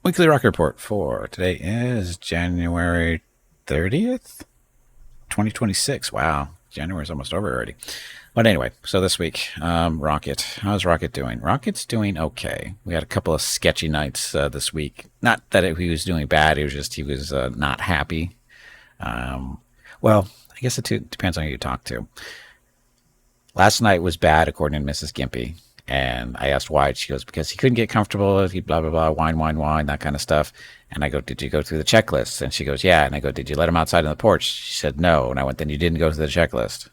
Weekly Rock Report for today is January 30th, 2026. Wow, January's almost over already. But anyway, so this week, Rocket. How's Rocket doing? Rocket's doing okay. We had a couple of sketchy nights this week. Not that he was doing bad, he was not happy. Um, well, I guess depends on who you talk to. Last night was bad, according to Mrs. Gimpy. And I asked why. She goes, because he couldn't get comfortable. He blah, blah, blah, whine, that kind of stuff. And I go, did you go through the checklist? And she goes, yeah. And I go, did you let him outside on the porch? She said, no. And I went, then you didn't go through the checklist.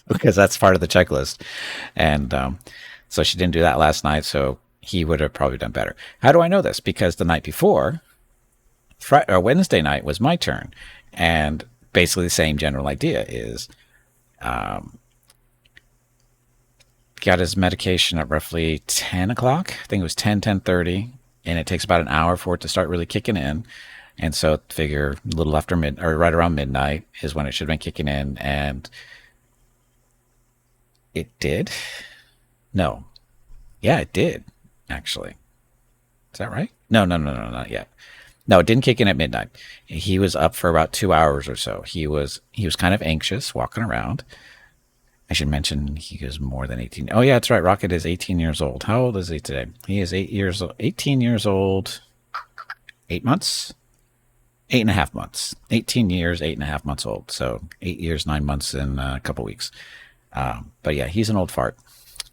Because that's part of the checklist. And so she didn't do that last night. So he would have probably done better. How do I know this? Because the night before, Wednesday night was my turn. And basically the same general idea is got his medication at roughly 10 o'clock. I think it was 10:30, and it takes about an hour for it to start really kicking in. And so figure a little after or right around midnight is when it should have been kicking in. And it did. No. Yeah, it did, actually. Is that right? No, not yet. No, it didn't kick in at midnight. He was up for about 2 hours or so. He was kind of anxious walking around. I should mention he is more than 18. Oh, yeah, that's right. Rocket is 18 years old. How old is he today? He is 18 years old, 8 months? 8.5 months. 18 years, 8.5 months old. So 8 years, 9 months, and a couple weeks. But yeah, he's an old fart.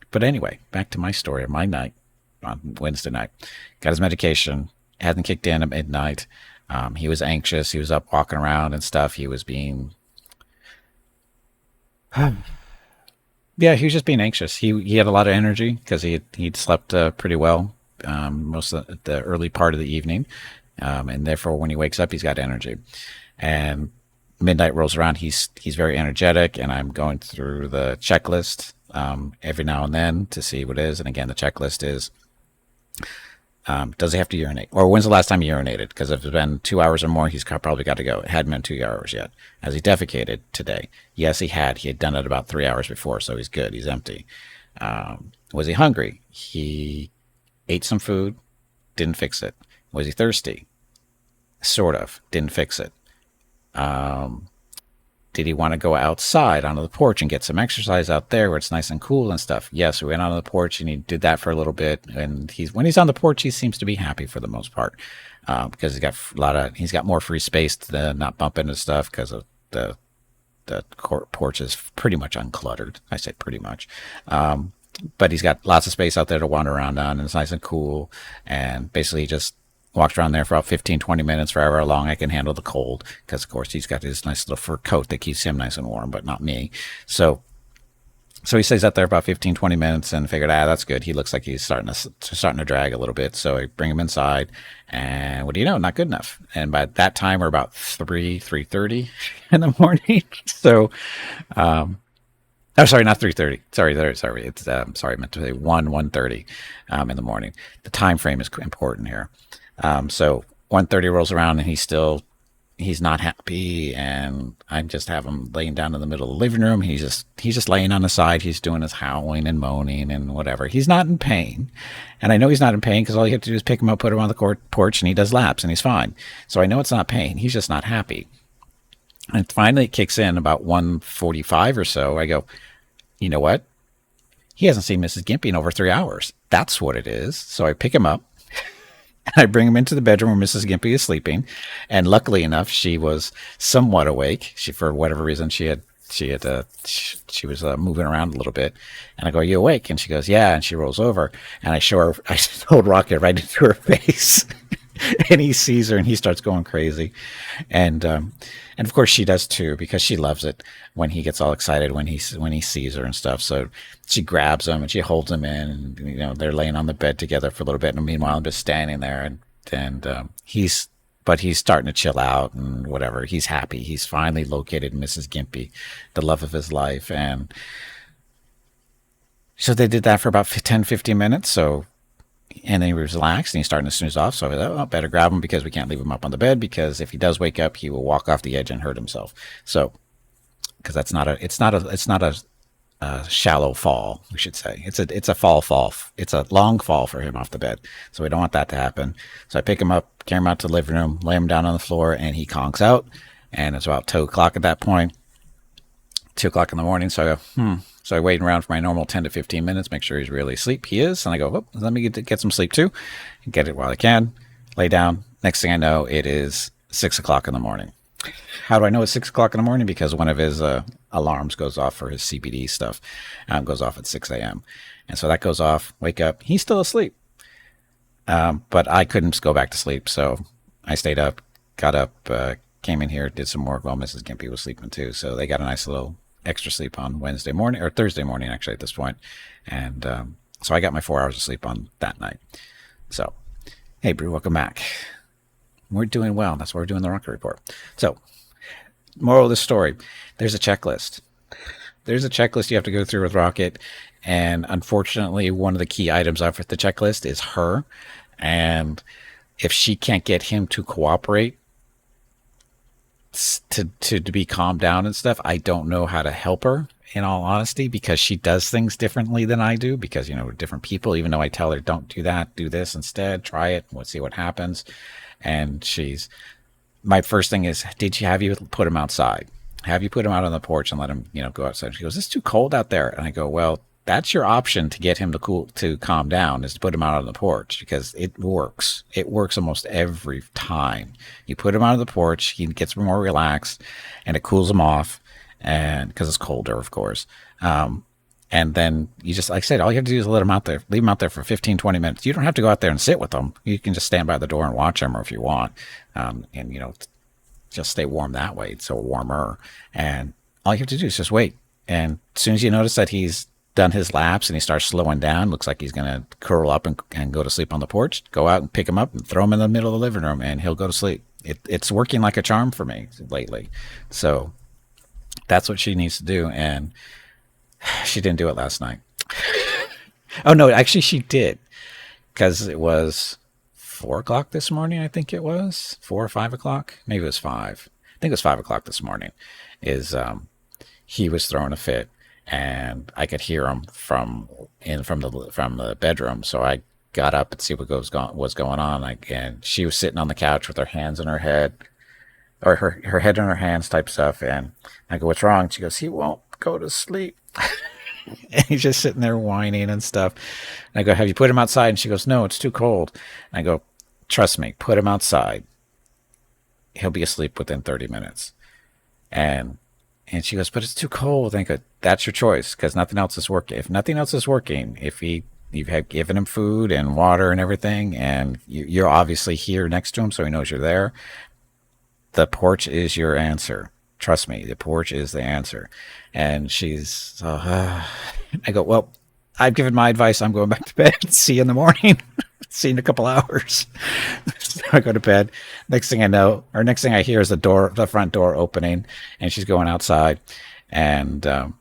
But anyway, back to my story of my night on Wednesday night. Got his medication. Hadn't kicked in at midnight. He was anxious. He was up walking around and stuff. He was being... Yeah, he was just being anxious. He had a lot of energy because he'd slept pretty well most of the early part of the evening, and therefore when he wakes up, he's got energy. And midnight rolls around, he's very energetic, and I'm going through the checklist every now and then to see what it is. And again, the checklist is. Does he have to urinate? Or when's the last time he urinated? Because if it's been 2 hours or more, he's probably got to go. It hadn't been 2 hours yet. Has he defecated today? Yes, he had. He had done it about 3 hours before, so he's good. He's empty. Was he hungry? He ate some food, didn't fix it. Was he thirsty? Sort of. Didn't fix it. Did he want to go outside onto the porch and get some exercise out there where it's nice and cool and stuff? Yes, we went onto the porch and he did that for a little bit. And when he's on the porch, he seems to be happy for the most part because he's got more free space to not bump into stuff because of the porch is pretty much uncluttered. I say pretty much. But he's got lots of space out there to wander around on, and it's nice and cool. And basically he just walked around there for about 15, 20 minutes, for however long I can handle the cold. Because, of course, he's got his nice little fur coat that keeps him nice and warm, but not me. So he stays out there about 15, 20 minutes and figured, that's good. He looks like he's starting to drag a little bit. So I bring him inside, and what do you know? Not good enough. And by that time, we're about 3:30 in the morning. So, oh, sorry, not 3:30. Sorry. It's sorry, I meant to say 1:30 in the morning. The time frame is important here. So 1:30 rolls around and he's not happy, and I just have him laying down in the middle of the living room. He's just laying on the side. He's doing his howling and moaning and whatever. He's not in pain. And I know he's not in pain because all you have to do is pick him up, put him on the porch, and he does laps and he's fine. So I know it's not pain. He's just not happy. And finally it kicks in about 1:45 or so. I go, you know what? He hasn't seen Mrs. Gimpy in over 3 hours. That's what it is. So I pick him up. I bring him into the bedroom where Mrs. Gimpy is sleeping, and luckily enough, she was somewhat awake. For whatever reason, she was moving around a little bit, and I go, "Are you awake?" And she goes, "Yeah." And she rolls over, and I show her. I told Rocket right into her face, and he sees her, and he starts going crazy, and of course she does too, because she loves it when he gets all excited when he sees her and stuff. So she grabs him and she holds him in, and they're laying on the bed together for a little bit. And meanwhile, I'm just standing there, and he's starting to chill out and whatever. He's happy. He's finally located Mrs. Gimpy, the love of his life, and so they did that for about 10, 15 minutes. And then he was relaxed and he's starting to snooze off. So I thought, better grab him because we can't leave him up on the bed, because if he does wake up, he will walk off the edge and hurt himself. So, because it's not a shallow fall, we should say. It's a fall. It's a long fall for him off the bed. So we don't want that to happen. So I pick him up, carry him out to the living room, lay him down on the floor, and he conks out. And it's about 2 o'clock at that point, 2 o'clock in the morning. So I go, So I wait around for my normal 10 to 15 minutes, make sure he's really asleep. He is. And I go, let me get some sleep too. Get it while I can. Lay down. Next thing I know, it is 6 o'clock in the morning. How do I know it's 6 o'clock in the morning? Because one of his alarms goes off for his CBD stuff. Goes off at 6 a.m. And so that goes off. Wake up. He's still asleep. But I couldn't go back to sleep. So I stayed up, got up, came in here, did some work while Mrs. Gimpy was sleeping too. So they got a nice little extra sleep on Wednesday morning, or Thursday morning, actually, at this point. And so I got my 4 hours of sleep on that night. So, hey, Brew, welcome back. We're doing well. That's why we're doing the Rocket Report. So, moral of the story, there's a checklist. There's a checklist you have to go through with Rocket. And unfortunately, one of the key items off the checklist is her. And if she can't get him to cooperate, to be calmed down and stuff, I don't know how to help her, in all honesty, because she does things differently than I do, because, we're different people. Even though I tell her, don't do that, do this instead, try it, we'll see what happens. And my first thing is, have you put him outside? Have you put him out on the porch and let him, go outside? She goes, it's too cold out there. And I go, well, that's your option to get him to calm down, is to put him out on the porch, because it works. It works almost every time. You put him out on the porch, he gets more relaxed, and it cools him off, and because it's colder, of course. And then you just, like I said, all you have to do is leave him out there for 15, 20 minutes. You don't have to go out there and sit with him. You can just stand by the door and watch him, or if you want, and just stay warm that way. It's so warmer. And all you have to do is just wait. And as soon as you notice that he's done his laps and he starts slowing down, looks like he's going to curl up and go to sleep on the porch, go out and pick him up and throw him in the middle of the living room, and he'll go to sleep. It's working like a charm for me lately. So that's what she needs to do. And she didn't do it last night. Oh, no, actually she did, because it was 4 o'clock this morning. I think it was 4 or 5 o'clock. Maybe it was 5. I think it was 5 o'clock this morning. He was throwing a fit, and I could hear him from the bedroom. So I got up and see what was going on. And she was sitting on the couch with her hands in her head, or her head in her hands type stuff. And I go, what's wrong? She goes, he won't go to sleep. And he's just sitting there whining and stuff. And I go, have you put him outside? And she goes, no, it's too cold. And I go, trust me, put him outside. He'll be asleep within 30 minutes. And she goes, but it's too cold. And I go, that's your choice, because nothing else is working. If nothing else is working, you've had given him food and water and everything, and you're obviously here next to him, so he knows you're there, the porch is your answer. Trust me, the porch is the answer. And she's, I go, well, I've given my advice. I'm going back to bed. See you in the morning. See you in a couple hours. So I go to bed. Next thing I hear is the front door opening, and she's going outside. And I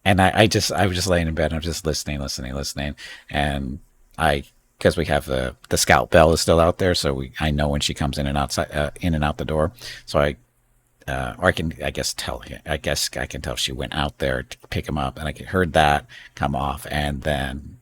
was just laying in bed. And I'm just listening. And because we have the scout bell is still out there, so I know when she comes in and out the door. So I can tell she went out there to pick him up, and I heard that come off. And then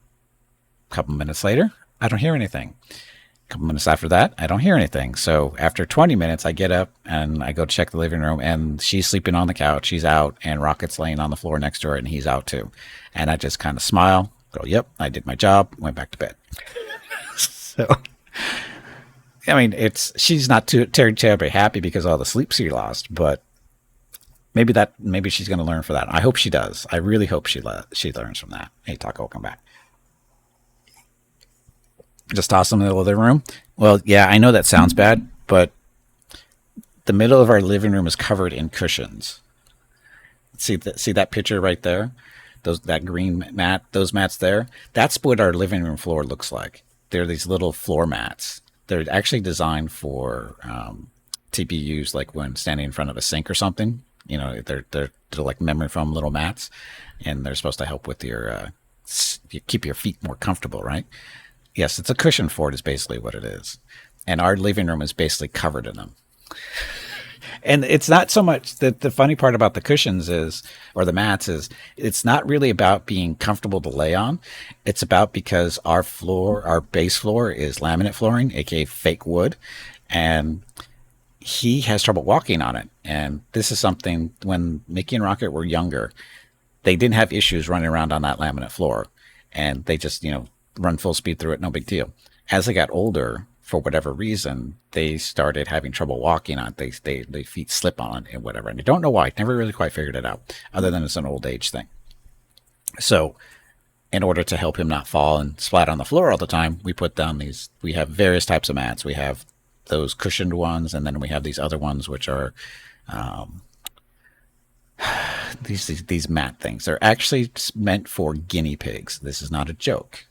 a couple minutes later, I don't hear anything. A couple minutes after that, I don't hear anything. So after 20 minutes, I get up and I go check the living room, and she's sleeping on the couch. She's out, and Rocket's laying on the floor next to her, and he's out too. And I just kind of smile, go, yep, I did my job, went back to bed. So, I mean, she's not too terribly happy because of all the sleep she lost, but maybe she's going to learn from that. I hope she does. I really hope she learns from that. Hey, Taco, welcome back. Just toss them in the middle of the room. Well, yeah, I know that sounds bad, but the middle of our living room is covered in cushions. See that picture right there? That green mat, those mats there? That's what our living room floor looks like. They're these little floor mats. They're actually designed for to be used like when standing in front of a sink or something. They're like memory foam little mats, and they're supposed to help with keep your feet more comfortable, right? Yes, it's a cushion for it is basically what it is. And our living room is basically covered in them. And it's not so much that the funny part about the cushions is, or the mats is, it's not really about being comfortable to lay on. It's about because our floor, our base floor is laminate flooring, aka fake wood. And he has trouble walking on it. And this is something when Mickey and Rocket were younger, they didn't have issues running around on that laminate floor. And they just, run full speed through it, no big deal. As they got older, for whatever reason, they started having trouble walking on it. Their feet slip on it and whatever. And I don't know why. Never really quite figured it out, other than it's an old age thing. So, in order to help him not fall and splat on the floor all the time, we put down these. We have various types of mats. We have those cushioned ones, and then we have these other ones which are um, these mat things. They're actually meant for guinea pigs. This is not a joke.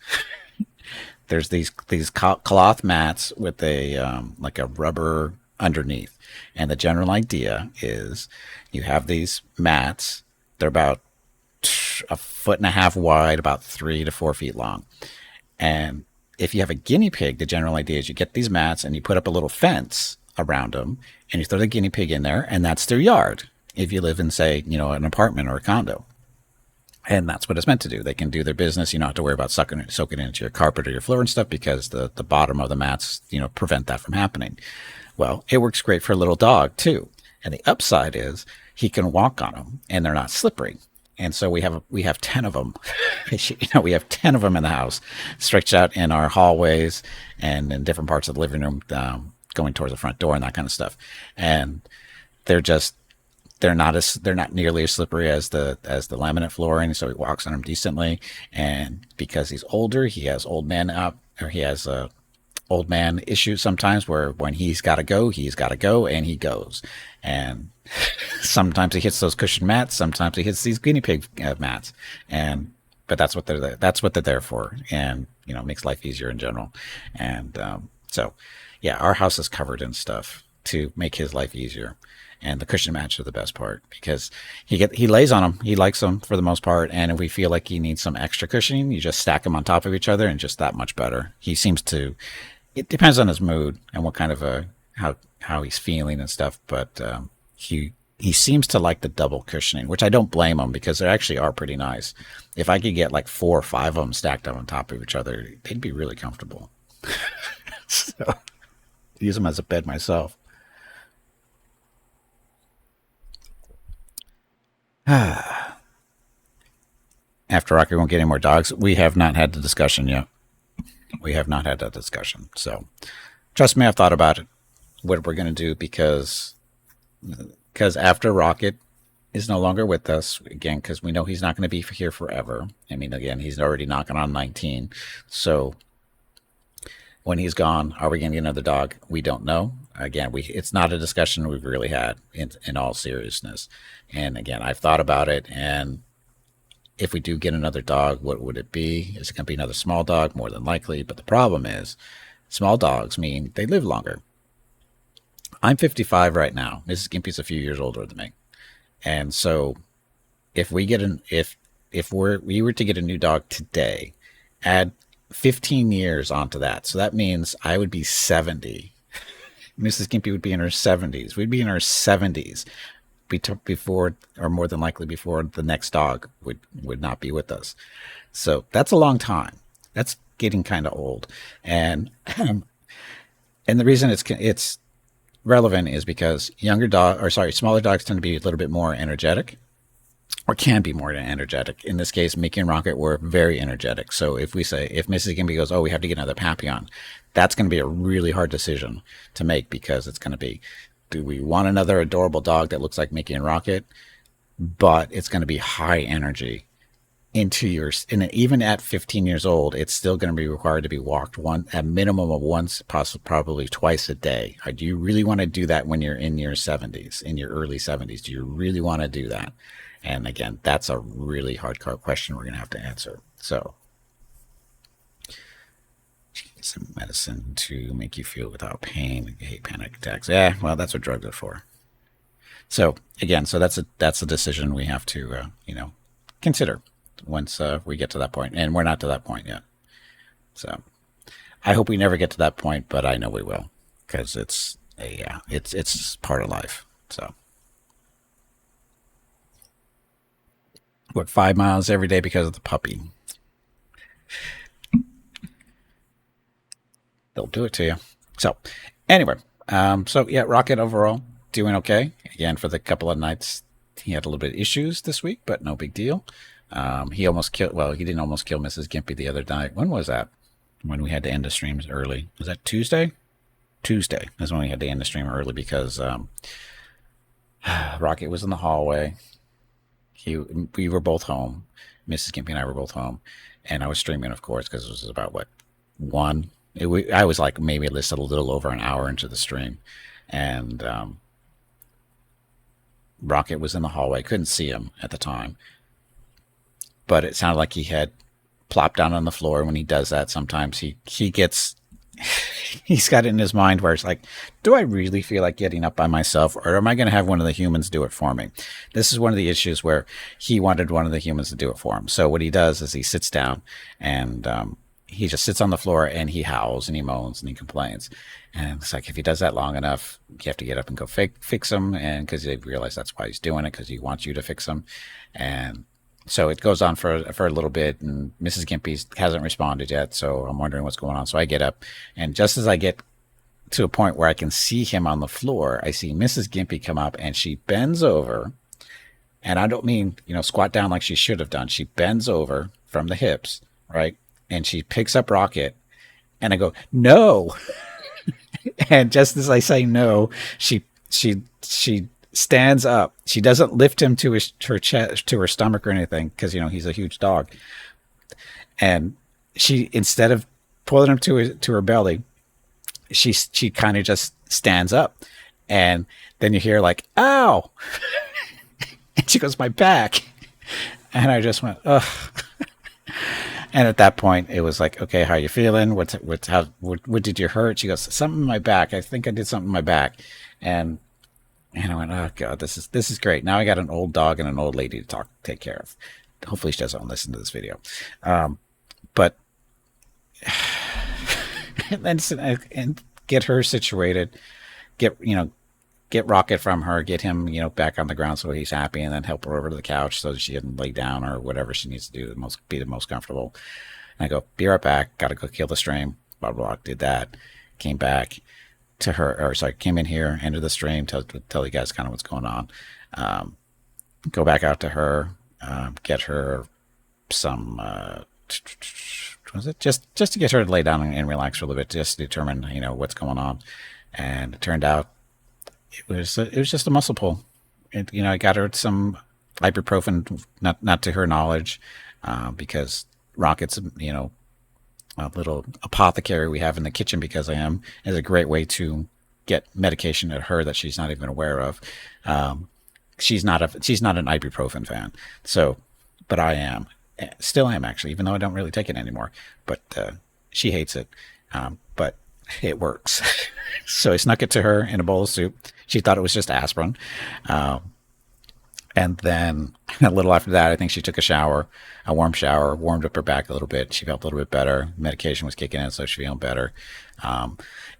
There's these cloth mats with a like a rubber underneath, and the general idea is you have these mats. They're about a foot and a half wide, about 3 to 4 feet long, and if you have a guinea pig, the general idea is you get these mats and you put up a little fence around them, and you throw the guinea pig in there, and that's their yard. If you live in, say, an apartment or a condo. And that's what it's meant to do. They can do their business. You don't have to worry about soaking into your carpet or your floor and stuff because the bottom of the mats, prevent that from happening. Well, it works great for a little dog too. And the upside is he can walk on them and they're not slippery. And so we have 10 of them. We have 10 of them in the house, stretched out in our hallways and in different parts of the living room, going towards the front door and that kind of stuff. And they're just they're not nearly as slippery as the laminate flooring, so he walks on them decently. And because he's older, he has old man issues sometimes where when he's got to go, and he goes. And sometimes he hits those cushion mats, sometimes he hits these guinea pig mats, but that's what they're there for, and it makes life easier in general. And so, yeah, our house is covered in stuff to make his life easier. And the cushion mats are the best part because he lays on them. He likes them for the most part. And if we feel like he needs some extra cushioning, you just stack them on top of each other and just that much better. He seems to. It depends on his mood and what kind of how he's feeling and stuff. But he seems to like the double cushioning, which I don't blame him because they actually are pretty nice. If I could get like 4 or 5 of them stacked up on top of each other, they'd be really comfortable. So use them as a bed myself. After Rocky won't get any more dogs, we have not had the discussion yet. We have not had that discussion. So trust me, I've thought about it, what we're going to do because after Rocket is no longer with us, again, because we know he's not going to be here forever. I mean, again, he's already knocking on 19. So when he's gone, are we going to get another dog? We don't know. Again, it's not a discussion we've really had in all seriousness. And again, I've thought about it. And if we do get another dog, what would it be? Is it going to be another small dog? More than likely. But the problem is, small dogs mean they live longer. I'm 55 right now. Mrs. Gimpy's a few years older than me. And so if we get we were to get a new dog today, add 15 years onto that. So that means I would be 70. Mrs. Gimpy would be in her 70s. We'd be in our 70s before, or more than likely before, the next dog would not be with us. So that's a long time. That's getting kind of old. And and the reason it's relevant is because smaller dogs tend to be a little bit more energetic, or can be more energetic. In this case, Mickey and Rocket were very energetic. So if Mrs. Gimpy goes, oh, we have to get another Papillon, that's going to be a really hard decision to make because it's going to be, do we want another adorable dog that looks like Mickey and Rocket, but it's going to be high energy and even at 15 years old, it's still going to be required to be walked a minimum of once, possibly probably twice a day. Do you really want to do that when you're in your 70s, in your early 70s? Do you really want to do that? And again, that's a really hardcore question we're going to have to answer. So, some medicine to make you feel without pain. I hate panic attacks. Yeah, well, that's what drugs are for. So again, that's a decision we have to consider once we get to that point, and we're not to that point yet. So I hope we never get to that point, but I know we will because it's part of life. So work 5 miles every day because of the puppy. They'll do it to you. So anyway, so yeah, Rocket overall doing okay. Again, for the couple of nights, he had a little bit of issues this week, but no big deal. He almost killed. Well, he didn't almost kill Mrs. Gimpy the other night. When was that? When we had to end the streams early? Was that Tuesday? Tuesday is when we had to end the stream early because Rocket was in the hallway. We were both home. Mrs. Gimpy and I were both home, and I was streaming, of course, because it was about what 1. I was like maybe listed a little over an hour into the stream, and Rocket was in the hallway. Couldn't see him at the time, but it sounded like he had plopped down on the floor. When he does that, sometimes he gets he's got it in his mind where it's like, do I really feel like getting up by myself, or am I going to have one of the humans do it for me? This is one of the issues where he wanted one of the humans to do it for him. So what he does is he sits down and he just sits on the floor and he howls and he moans and he complains. And it's like, if he does that long enough, you have to get up and go fix him. And because they realize that's why he's doing it, because he wants you to fix him. And so it goes on for a little bit, and Mrs. Gimpy hasn't responded yet. So I'm wondering what's going on. So I get up, and just as I get to a point where I can see him on the floor, I see Mrs. Gimpy come up, and she bends over. And I don't mean, squat down like she should have done. She bends over from the hips, right? And she picks up Rocket, and I go, no. And just as I say no, she stands up. She doesn't lift him to her chest, to her stomach or anything, because he's a huge dog. And she, instead of pulling him to her belly, she kind of just stands up, and then you hear like, ow. And she goes, my back. And I just went, ugh. And at that point, it was like, okay, how are you feeling? What did you hurt? She goes, something in my back. I think I did something in my back. And I went, oh God, this is great. Now I got an old dog and an old lady to take care of. Hopefully she doesn't listen to this video. But and get her situated, get Rocket from her, get him, back on the ground so he's happy, and then help her over to the couch so that she can lay down or whatever she needs to do to be the most comfortable. And I go, be right back. Got to go kill the stream. Blah, blah, blah. Did that. Came back to her, or sorry, came in here, entered the stream, tell you guys kind of what's going on. Go back out to her, get her some, was it just to get her to lay down and relax for a little bit, just to determine, what's going on. And it turned out, it was just a muscle pull. I got her some ibuprofen, not to her knowledge, because Rocket's, a little apothecary we have in the kitchen, because I am, is a great way to get medication at her that she's not even aware of. She's not an ibuprofen fan, so, but I am, still am actually, even though I don't really take it anymore. But she hates it, but it works. So I snuck it to her in a bowl of soup. She thought it was just aspirin. And then a little after that, I think she took a warm shower, warmed up her back a little bit. She felt a little bit better. Medication was kicking in, so she's feeling better.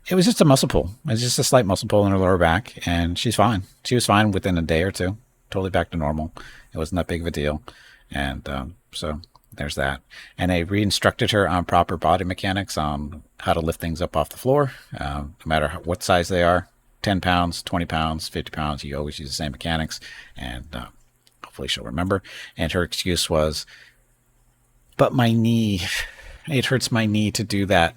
It was just a muscle pull. It was just a slight muscle pull in her lower back, and she's fine. She was fine within a day or two, totally back to normal. It wasn't that big of a deal. And so there's that. And I re-instructed her on proper body mechanics, on how to lift things up off the floor, no matter what size they are. 10 pounds, 20 pounds, 50 pounds, you always use the same mechanics, and hopefully she'll remember. And her excuse was, but my knee, it hurts my knee to do that.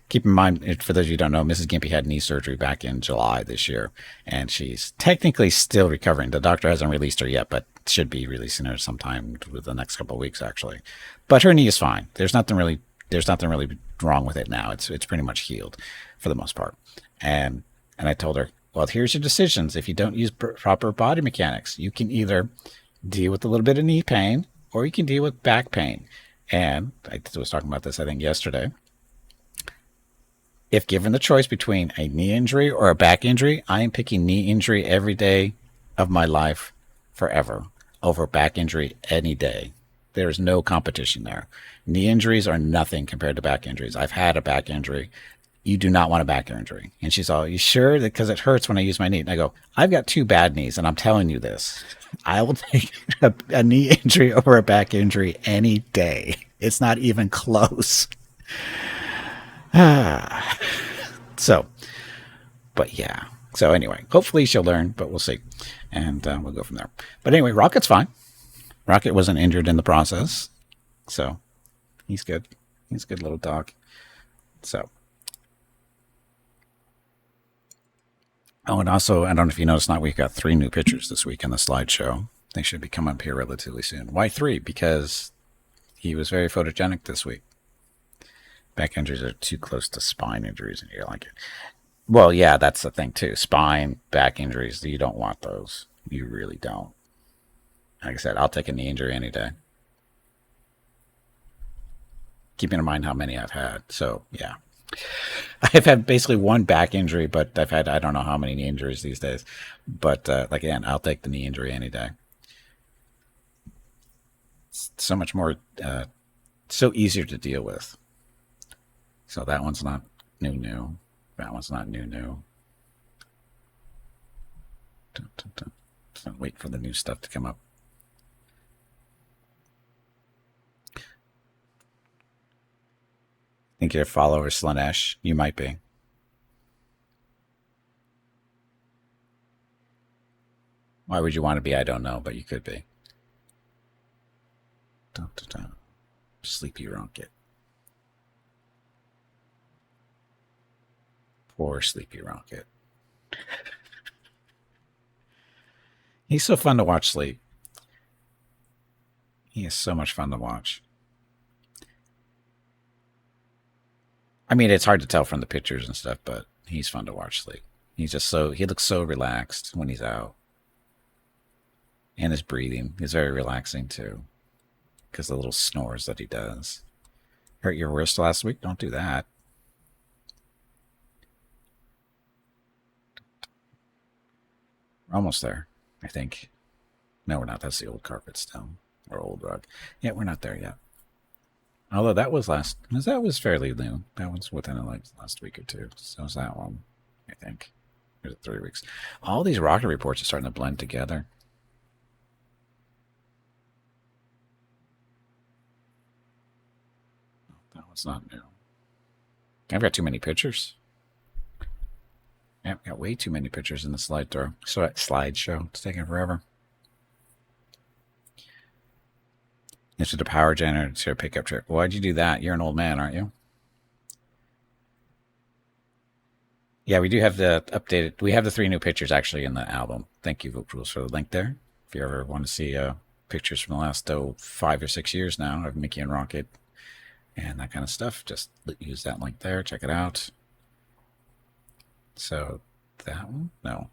Keep in mind, for those of you who don't know, Mrs. Gimpy had knee surgery back in July this year, and she's technically still recovering. The doctor hasn't released her yet, but should be releasing her sometime with the next couple of weeks, actually. But her knee is fine. There's nothing really wrong with it now. It's pretty much healed for the most part. And I told her, well, here's your decisions. If you don't use proper body mechanics, you can either deal with a little bit of knee pain, or you can deal with back pain. And I was talking about this, I think, yesterday. If given the choice between a knee injury or a back injury, I am picking knee injury every day of my life forever over back injury any day. There's no competition there. Knee injuries are nothing compared to back injuries. I've had a back injury. You do not want a back injury. And she's all, you sure? Because it hurts when I use my knee. And I go, I've got two bad knees, and I'm telling you this. I will take a knee injury over a back injury any day. It's not even close. So, but yeah. So anyway, hopefully she'll learn, but we'll see. And we'll go from there. But anyway, Rocket's fine. Rocket wasn't injured in the process. So he's good. He's a good little dog. So, oh, and also, I don't know if you noticed, not we've got 3 new pictures this week in the slideshow. They should be coming up here relatively soon. Why 3? Because he was very photogenic this week. Back injuries are too close to spine injuries, and you're like, well, yeah, that's the thing too. Spine, back injuries, you don't want those. You really don't. Like I said, I'll take a knee injury any day. Keeping in mind how many I've had. So, yeah. I've had basically one back injury, but I've had I don't know how many knee injuries these days. But like again, I'll take the knee injury any day. It's so much more, so easier to deal with. So that one's not new. That one's not new. So wait for the new stuff to come up. Think you're a follower, Slanesh? You might be. Why would you want to be? I don't know, but you could be. Dun, dun, dun. Sleepy Rocket. Poor Sleepy Rocket. He's so fun to watch sleep. He is so much fun to watch. I mean, it's hard to tell from the pictures and stuff, but he's fun to watch sleep. He's just so, he looks so relaxed when he's out. And his breathing is very relaxing too, because the little snores that he does. Hurt your wrist last week? Don't do that. We're almost there, I think. No, we're not. That's the old carpet still, or old rug. Yeah, we're not there yet. Although that was fairly new. That was within like last week or two. So was that one, I think. Or 3 weeks. All these rocket reports are starting to blend together. That one's not new. I've got too many pictures. Yeah, I've got way too many pictures in the slideshow. It's taking forever. Into the power generator pickup truck. Why'd you do that? You're an old man, aren't you? Yeah, we do have the updated. We have the 3 new pictures actually in the album. Thank you, Vote Rules, for the link there. If you ever want to see pictures from the last 5 or 6 years now of Mickey and Rocket and that kind of stuff, just use that link there. Check it out. So that one, no,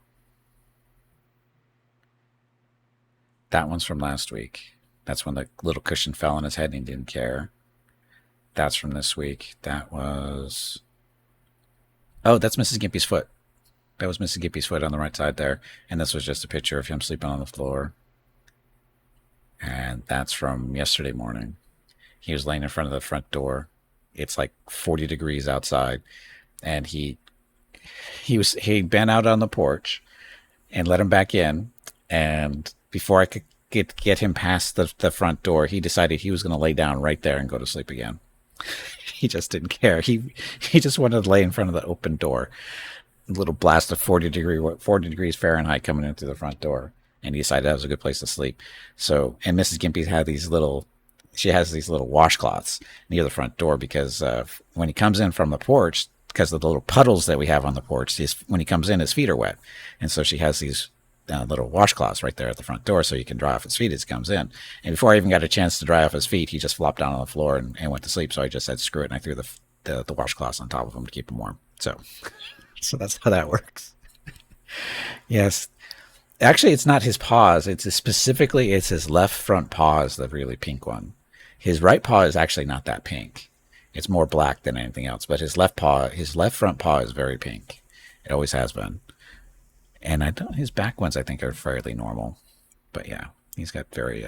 that one's from last week. That's when the little cushion fell on his head and he didn't care. That's from this week. That was... Oh, that's Mrs. Gimpy's foot. That was Mrs. Gimpy's foot on the right side there. And this was just a picture of him sleeping on the floor. And that's from yesterday morning. He was laying in front of the front door. It's like 40 degrees outside. And he'd been out on the porch and let him back in. And before I could get him past the front door, he decided he was going to lay down right there and go to sleep again. He just didn't care. He just wanted to lay in front of the open door. A little blast of 40 degrees Fahrenheit coming in through the front door. And he decided that was a good place to sleep. So, and Mrs. Gimpy had she has these little washcloths near the front door because when he comes in from the porch, because of the little puddles that we have on the porch, when he comes in, his feet are wet. And so she has these little washcloths right there at the front door so he can dry off his feet as he comes in. And before I even got a chance to dry off his feet, he just flopped down on the floor and went to sleep. So I just said, screw it. And I threw the washcloths on top of him to keep him warm. So that's how that works. Yes. Actually, it's not his paws. It's his left front paw is the really pink one. His right paw is actually not that pink. It's more black than anything else. But his left front paw is very pink. It always has been. And his back ones, I think, are fairly normal. But yeah, he's got very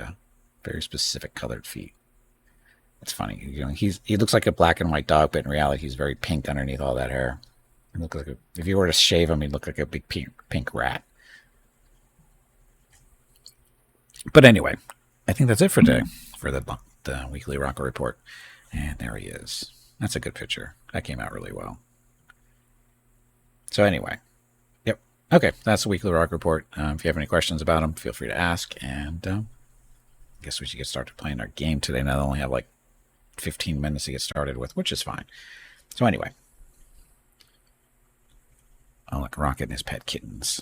specific colored feet. It's funny. He looks like a black and white dog, but in reality, he's very pink underneath all that hair. He looks like if you were to shave him, he'd look like a big pink rat. But anyway, I think that's it for today for the weekly Rocco report. And there he is. That's a good picture. That came out really well. So anyway, yep. Okay, that's the weekly Rocco report. If you have any questions about him, feel free to ask. And I guess we should get started playing our game today. Now I only have like 15 minutes to get started with, which is fine. So anyway, I'll let Rocket and his pet kittens.